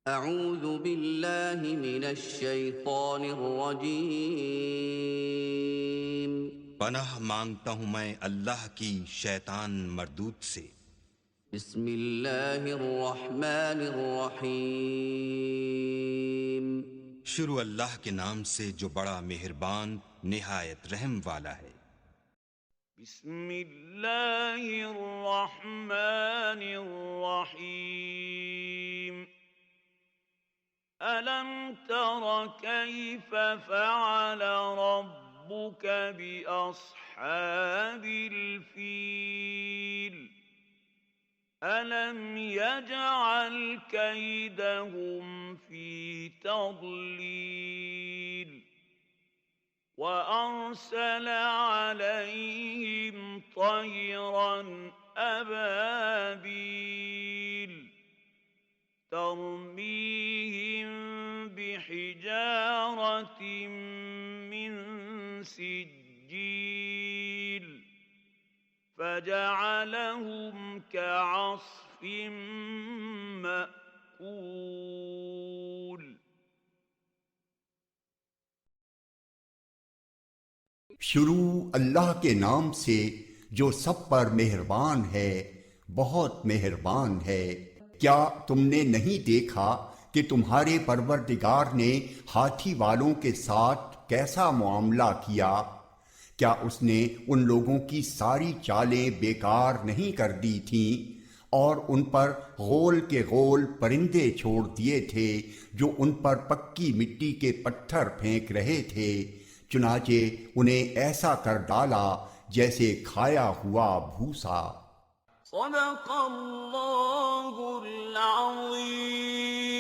अऊज़ु बिल्लाहि मिनश शैतानिर रजीम। पनाह मांगता हूँ मैं अल्लाह की शैतान मरदूत से। बिस्मिल्लाहिर रहमानिर रहीम। शुरू अल्लाह के नाम से जो बड़ा मेहरबान निहायत रहम वाला है। बिस्मिल्लाहिर रहमानिर रहीम। अलम तर कैफ फ़अल रब्बुक बिअस्हाबिल फील। अलम यजअल कैदहुम फी तضलील وأرسل عليهم طيرا أبابيل ترميهم بحجارة من سجيل فجعلهم كعصف مأكول। शुरू अल्लाह के नाम से जो सब पर मेहरबान है, बहुत मेहरबान है। क्या तुमने नहीं देखा कि तुम्हारे परवरदिगार ने हाथी वालों के साथ कैसा मामला किया? क्या उसने उन लोगों की सारी चालें बेकार नहीं कर दी थीं और उन पर गोल के गोल परिंदे छोड़ दिए थे जो उन पर पक्की मिट्टी के पत्थर फेंक रहे थे। चुनाचे उन्हें ऐसा कर डाला जैसे खाया हुआ भूसा। सदक़ल्लाहुल अज़ीम।